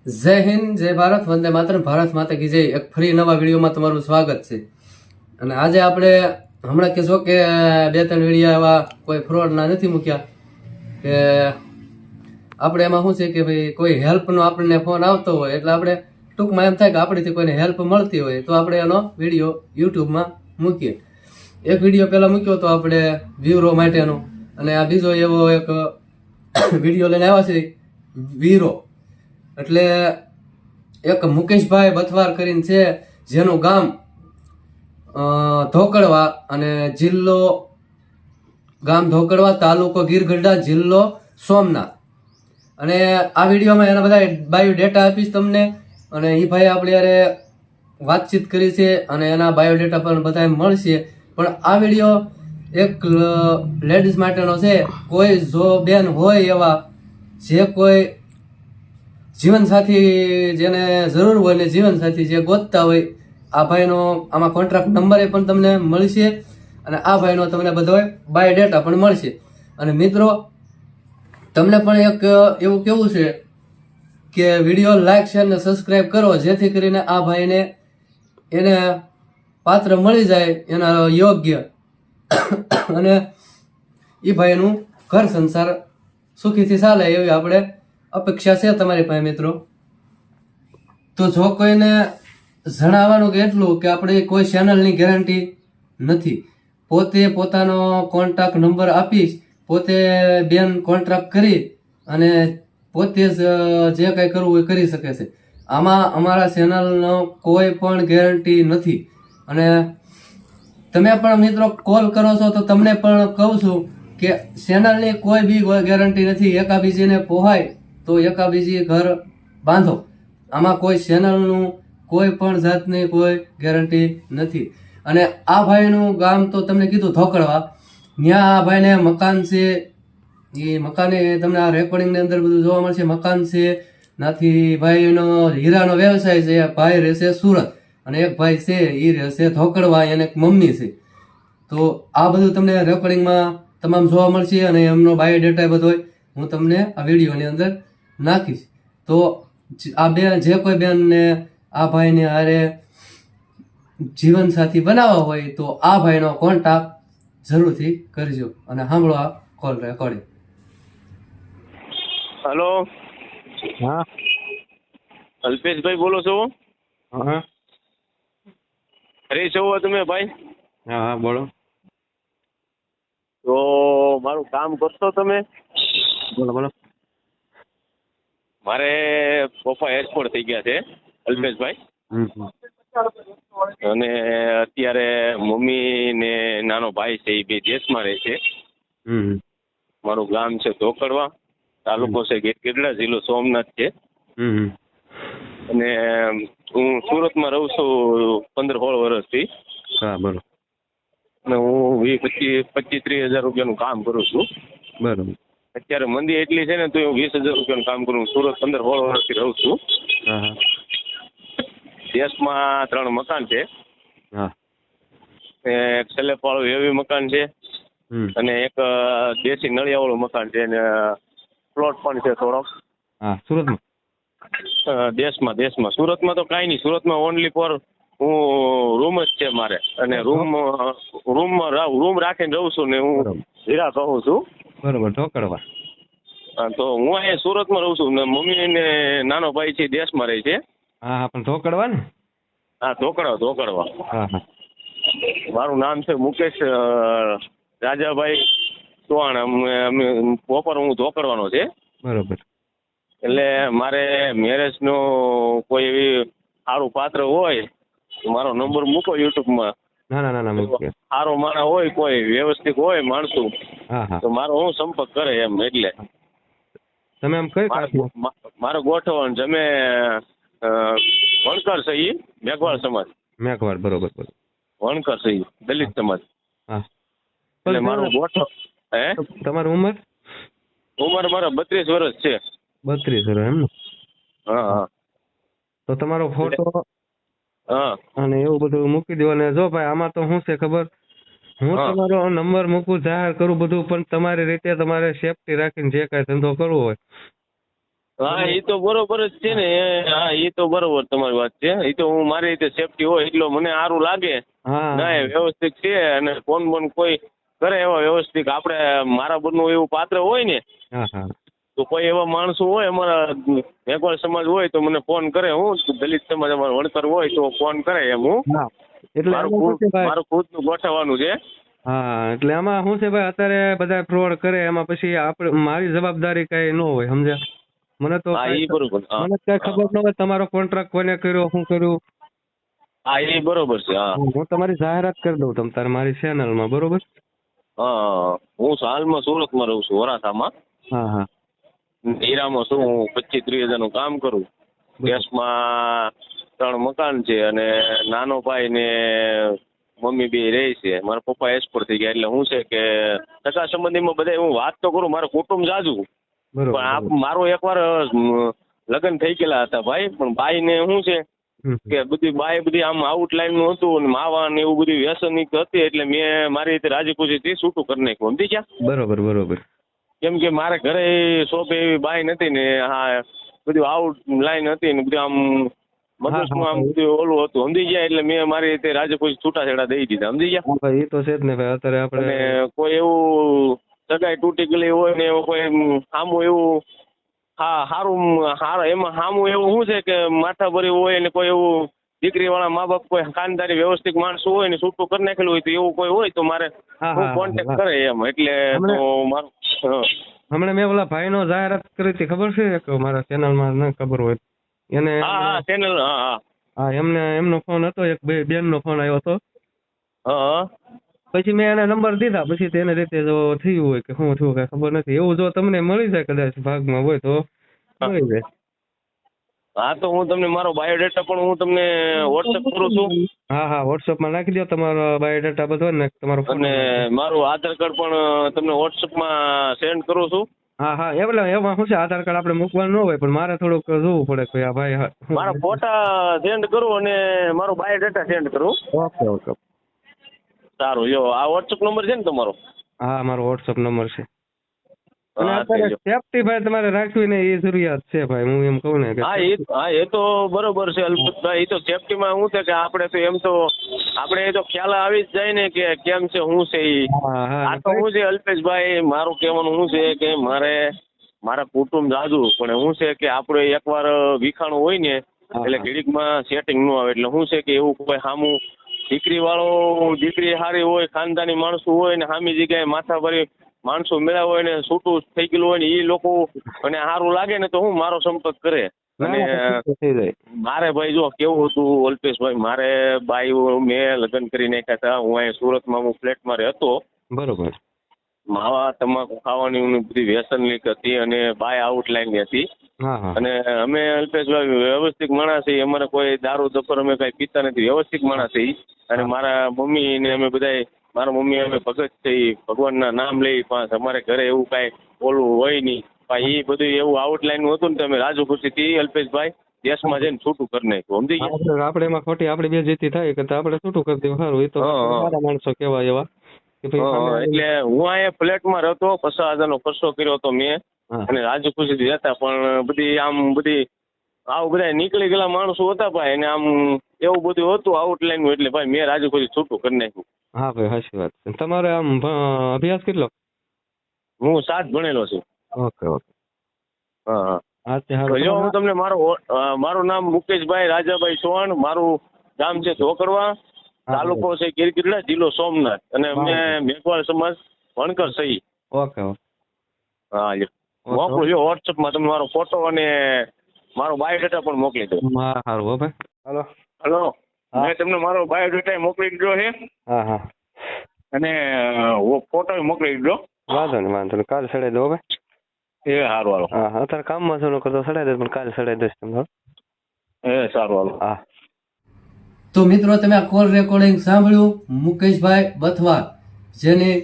જય હિન્દ, જય ભારત, વંદે માતરમ, ભારત માતા કી જય. એક ફરી નવા વિડીયોમાં તમારું સ્વાગત છે. અને આજે આપણે હમણાં કહેશો કે 2-3 વિડીયો એવા કોઈ ફ્રોડના નથી મૂક્યા કે આપણે એમાં શું છે કે ભાઈ કોઈ હેલ્પનો આપણને ફોન આવતો હોય એટલે આપણે ટૂંકમાં એમ થાય કે આપણેથી કોઈને હેલ્પ મળતી હોય તો આપણે એનો વિડીયો યુટ્યુબમાં મૂકીએ. એક વિડીયો પહેલાં મૂક્યો તો આપણે વીરો માટેનો, અને આ બીજો એવો એક વિડીયો લઈને આવ્યા છે વીરો. એટલે એક મુકેશભાઈ બથવાર કરીને છે, જેનું ગામ ધોકડવા અને જિલ્લો ગામ ધોકડવા, તાલુકો ગીરગઢડા, જિલ્લો સોમનાથ. અને આ વિડીયોમાં એના બધા બાયોડેટા આપીશ તમને, અને એ ભાઈ આપણે યારે વાતચીત કરી છે અને એના બાયોડેટા પણ બધા મળશે. પણ આ વિડીયો એક લેડીઝ માટેનો છે. કોઈ જો બેન હોય એવા જે કોઈ જીવનસાથી જેને જરૂર હોય ને જીવનસાથી જે ગોતતા હોય, આ ભાઈનો આમાં કોન્ટ્રાક્ટ નંબર પણ તમને મળશે અને આ ભાઈનો તમને બધો બાયોડેટા પણ મળશે. અને મિત્રો, તમને પણ એક એવું કેવું છે કે વિડીયો લાઈક, શેર ને સબસ્ક્રાઈબ કરો, જેથી કરીને આ ભાઈને એને પાત્ર મળી જાય એના યોગ્ય, અને એ ભાઈનું ઘર સંસાર સુખીથી ચાલે એવી આપણે અપેક્ષા છે તમારી પાસે મિત્રો. તો જો કોઈને જણાવવાનું કે એટલું કે આપણે કોઈ ચેનલની ગેરંટી નથી. પોતે પોતાનો કોન્ટેક્ટ નંબર આપીશ, પોતે બેન કોન્ટ્રાક્ટ કરી અને પોતે જ જે કંઈ કરવું એ કરી શકે છે. આમાં અમારા ચેનલનો કોઈ પણ ગેરંટી નથી. અને તમે પણ મિત્રો કોલ કરો છો તો તમને પણ કહું છું કે ચેનલની કોઈ બી ગેરંટી નથી. એકાબીજીને પોહાય તો એકાબીજી ઘર બાંધો. આમાં કોઈ ચેનલનું કોઈ પણ જાતની કોઈ ગેરંટી નથી. અને આ ભાઈનું ગામ તો તમને કીધું ધોકડવા, ત્યાં આ ભાઈને મકાન છે. એ મકાને તમને આ રેકોર્ડિંગની અંદર બધું જોવા મળશે. મકાન છે નાથી ભાઈનો હીરાનો વ્યવસાય છે. ભાઈ રહેશે સુરત અને એક ભાઈ છે એ રહેશે ધોકડવા, એને એક મમ્મી છે. તો આ બધું તમને રેકોર્ડિંગમાં તમામ જોવા મળશે અને એમનો બાયોડેટા બધો હું તમને આ વિડીયોની અંદર નાખીશ. તો આ બે જે કોઈ બેનને આ ભાઈને હારે જીવનસાથી બનાવવા હોય તો આ ભાઈનો કોન્ટેક્ટ જરૂરથી કરજો. અને સાંભળો આ કોલ રેકોર્ડિંગ. હેલો, હા અલ્પેશભાઈ બોલો છો? હા ફ્રી છો તમે ભાઈ? હા હા બોલો. તો મારું કામ કરશો તમે? બોલો બોલો. મારે પપ્પા એક્સપોર્ટ થઈ ગયા છે અલ્પેશભાઈ, અને અત્યારે મમ્મી ને નાનો ભાઈ છે એ બે દેશમાં રહે છે. મારું ગામ છે ધોકડવા, તાલુકો છે ગીરગઢડા, જિલ્લો સોમનાથ છે. અને હું સુરતમાં રહું છું 15-16 વર્ષથી. હા બોલો. અને હું 25-30 હજાર રૂપિયાનું કામ કરું છું. બરોબર. અત્યારે મંદી એટલી છે ને તો હું 20,000 રૂપિયાનું કામ કરું. સુરત 15-16 વર્ષથી રહું છું. હા હા દેશમાં 3 મકાન છે. હા એક સેલેપાળું હેવી મકાન છે અને એક દેશી નળિયાવાળું મકાન છે, અને પ્લોટ પણ છે થોડોક. હા સુરતમાં? દેશમાં સુરતમાં તો કાંઈ નહીં. સુરતમાં ઓનલી ફોર હું રૂમ જ છે મારે, અને રૂમ રાખીને રહું છું ને હું હીરા કહું છું. બરોબર. ધોકડવા? તો હું અહીંયા સુરતમાં રહું છું ને મમ્મી ને નાનો ભાઈ છે દેશમાં રહે છે. હા હા પણ ધોકડવા ને? હા ધોકડવા. હા હા મારું નામ છે મુકેશ રાજાભાઈ ચૌહાણ. પ્રોપર હું ધોકડવાનો છે. બરોબર. એટલે મારે મેરેજનો કોઈ એવી સારું પાત્ર હોય તો મારો નંબર મૂકો યુટ્યુબમાં. ના મૂકીએ. સારો માણસ હોય, કોઈ વ્યવસ્થિત હોય માણસું, હા હા તો મારો હું સંપર્ક કરે એમ. એટલે તમે આમ કઈ કાસ્ટમાં? મારે ગોઠવણ જમે વણકર છે એ મેઘવાળ સમાજ. મેઘવાળ. બરોબર બરોબર. વણકર છે એ દલિત સમાજ. હા એટલે મારું ગોઠવ. તમારી ઉંમર? ઉંમર મારે 32 વર્ષ છે. 32 વર્ષ એમ ને? હા હા. તો તમારો ફોટો હા અને એવું બધું મૂકી દો. અને જો ભાઈ આમાં તો શું છે ખબર, હું તમારો નંબર મૂકું, જાહેર કરું બધું, પણ તમારી રીતે તમારે સેફટી રાખીને જે કાંઈ ધંધો કરવો હોય હા એ તો બરોબર જ છે ને. હા એ તો બરોબર તમારી વાત છે. એ તો હું મારી રીતે સેફટી હોય એટલો મને સારું લાગે. હા ના વ્યવસ્થિત છે અને ફોન બોન કોઈ કરે એવા વ્યવસ્થિત આપણે મારા બરનું એવું પાત્ર હોય ને હા હા તો કોઈ એવા માણસો હોય અમારા મેઘવાળ સમાજ હોય તો મને ફોન કરે. હું દલિત સમાજ અમારો વણકર હોય તો ફોન કરે એમ હું હા એટલે મારું આમાં શું છે ભાઈ, મારું ખુદનું ગોઠવવાનું છે. હા એટલે આમાં શું છે ભાઈ, અત્યારે બધા ફ્રોડ કરે એમાં પછી આપણે મારી જવાબદારી કઈ ન હોય, સમજ્યા? મને તો હા એ બરોબર. હા મને કઈ હા ખબર ન હોય તમારો કોન્ટ્રાક્ટ કોને કર્યો, શું કર્યું. હા એ બરોબર છે. હા હું તમારી જાહેરાત કરી દઉં તમ તારે મારી ચેનલમાં, બરોબર? હા હું હાલમાં સુરતમાં રહું છું, વરાછામાં. હા હા હીરામાં છું હું. 25-30 હજારનું કામ કરું. દેશમાં 3 મકાન છે અને નાનો ભાઈ ને મમ્મી બે રહે છે. મારા પપ્પા એક્સપોર્ટ થઈ ગયા એટલે હું છે કે સગા સંબંધીમાં બધા હું વાત તો કરું, મારું કુટુંબ જાજુ બરોબર પણ મારું એકવાર લગ્ન થઈ ગયેલા હતા ભાઈ, પણ બાઈ ને શું છે કે બધી આમ આઉટલાઈન નું હતું અને માવા ને એવું બધું વ્યસન હતી એટલે મેં મારી રીતે રાજી ખુશી છૂટું કરી નાખ્યું, સમજી ગયા? બરોબર બરોબર. કેમ કે મારે ઘરે શોપ એવી બાઈ નથી ને હા બધું આઉટ લાઈન હતી ને બધું આમ મગજનું આમ બધું ઓલું હતું, સમજી ગયા? એટલે મેં મારી રીતે રાજી ખુશી છૂટાછેડા દઈ દીધા, સમજી ગયા? હા ભાઈ એ તો છે જ ને ભાઈ, અત્યારે આપણે અને કોઈ એવું સગાઈ તૂટી ગયેલી હોય ને એવું કોઈ સામું એવું એમાં સામું એવું શું છે કે માથા ભરી હોય ને કોઈ એવું દીકરી વાળા મા બાપ કોઈ ખાનદારી વ્યવસ્થિત માણસો હોય ને છૂટું કરી નાખેલું હોય તો એવું કોઈ હોય તો મારે હું કોન્ટેક્ટ કરે એમ એટલે તો મારું હમણાં મેં ઓલા ભાઈનો જાહેરાત કરી હતી, ખબર છે? કે મારા ચેનલમાં ન ખબર હોય એને. હા ચેનલ. હા હા એમનો ફોન હતો, એક બેનનો ફોન આવ્યો હતો. હા પછી મેં એને નંબર દીધા, પછી તેને રીતે જો થયું હોય કે શું થયું કઈ ખબર નથી, એવું જો તમને મળી જાય કદાચ ભાગમાં હોય તો મળી જાય. હા તો હું તમને મારો બાયોડેટા પણ હું તમને વોટ્સઅપ કરું છું. હા હા વોટ્સઅપમાં નાખી દો તમારો બાયોડેટા બધો ને તમારો ફોન અને મારું આધાર કાર્ડ પણ તમને વોટ્સઅપમાં સેન્ડ કરું છું. હા હા એમાં શું છે, આધાર કાર્ડ આપણે મૂકવાનું ન હોય પણ મારે થોડુંક જોવું પડે કે આ ભાઈ. મારા ફોટા સેન્ડ કરું અને મારો બાયોડેટા સેન્ડ કરું. ઓકે ઓકે સારું, જો આ વોટ્સઅપ નંબર છે ને તમારો? હા મારો વોટ્સઅપ નંબર છે. અને હા અત્યારે સેફટી ભાઈ તમારે રાખવી ને એ જરૂરિયાત છે ભાઈ, હું એમ કહું ને કે હા એ તો બરોબર છે અલ્પતભાઈ. એ તો સેફટીમાં શું છે કે આપણે તો એમ તો આપણે એ તો ખ્યાલ આવી જ જાય ને કે કેમ છે શું છે એ. આ તો શું છે અલ્પેશભાઈ, મારું કહેવાનું શું છે કે મારા કુટુંબ જાજુ પણ શું છે કે આપણે એકવાર વિખાણું હોય ને એટલે ઘડીકમાં સેટિંગ ન આવે. એટલે શું છે કે એવું કોઈ સામું દીકરી સારી હોય, ખાનદાની માણસો હોય ને સામી જગ્યાએ માથા ભરી માણસો મેળા હોય ને છૂટું થઈ ગયેલું હોય ને એ લોકો અને સારું લાગે ને તો હું મારો સંપર્ક કરે. અને મારે ભાઈ જો કેવું હતું અલ્પેશભાઈ, મારે બાઈ મેં લગ્ન કરી નાખ્યા હતા. હું અહીંયા સુરતમાં હું ફ્લેટમાં રહેતો. બરોબર. માવા તમાકુ ખાવાની બધી વ્યસન લીક હતી અને બાય આઉટલાઈન હતી. અને અમે અલ્પેશભાઈ વ્યવસ્થિત માણસ છીએ, અમારે કોઈ દારૂ દફર અમે કઈ પીતા નથી, વ્યવસ્થિત માણસ છીએ. અને મારા મમ્મી ને અમે બધા મારા મમ્મી અમે ભગત છે, ભગવાનના નામ લઈ પાસ. અમારે ઘરે એવું કાંઈ ઓલું હોય નહીં. એ બધું એવું આઉટલાઈન હતું ને તમે રાજુ ખુશીથી અલ્પેશભાઈ દેશમાં જઈને છૂટું કરી નાખ્યું, સમજી ગયા? આપણે એમાં ખોટી આપણી બેઇજ્જતી થાય કે આપણે છૂટું કરી દેવું સારું. એ તો સારા માણસો કહેવાય એવા. એટલે હું અહીંયા ફ્લેટમાં રહેતો, 50,000નો ખર્ચો કર્યો હતો મેં અને રાજુ ખુશીથી રહેતા. પણ બધી આવું બધા નીકળી ગયેલા માણસો હતા ભાઈ, અને આમ એવું બધું હતું આઉટલાઈન. એટલે ભાઈ મેં રાજુ ખુશી છૂટું કરી નાખ્યું. હા ભાઈ સાચી વાત છે. તમારે આમ અભ્યાસ કેટલો? હું 7 ભણેલો છું. Okay okay. હા જો હું તમને મારું નામ મુકેશભાઈ રાજાભાઈ ચૌહાણ, મારું ગામ છે ધોકડવા, તાલુકો છે ગીરગઢડા, જિલ્લો સોમનાથ, અને મેં મેઘવાળ સમાજ વણકર સહી. Okay okay. હા મોકલું જો વોટ્સઅપમાં તમે મારો ફોટો અને મારો બાયોડેટા પણ મોકલી દો. હા સારું હો ભાઈ. હલો મેં તમને મારો બાયોડેટા મોકલી દીધો છે. હા હા. અને ફોટો મોકલી દીધો. વાંધો નહીં કાલે સડાઈ દો ભાઈ. એ સારું હાલો. હા અત્યારે કામમાં છો કરતો સડાઈ દે, પણ કાલે સડાઈ દઈશ તમને. એ સારું હાલો. હા. તો મિત્રો તમે આ કોલ રેકોર્ડિંગ સાંભળ્યું મુકેશભાઈ બથવાર, જેની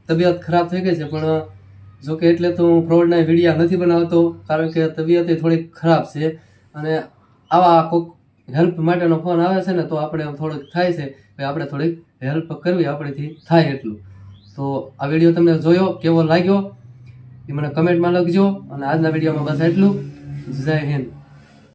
તબિયત ખરાબ થઈ ગઈ છે. પણ જો કે એટલે તો હું ફ્રોડના વિડીયા નથી બનાવતો, કારણ કે તબિયત થોડીક ખરાબ છે. અને આવા કોઈક હેલ્પ માટેનો ફોન આવે છે ને તો આપણે થોડુંક થાય છે કે આપણે થોડીક હેલ્પ કરવી આપણીથી થાય એટલું. તો આ વિડીયો તમને જોયો કેવો લાગ્યો એ મને કમેન્ટમાં લખજો. અને આજના વિડીયોમાં બસ એટલું. જય હિન્દ.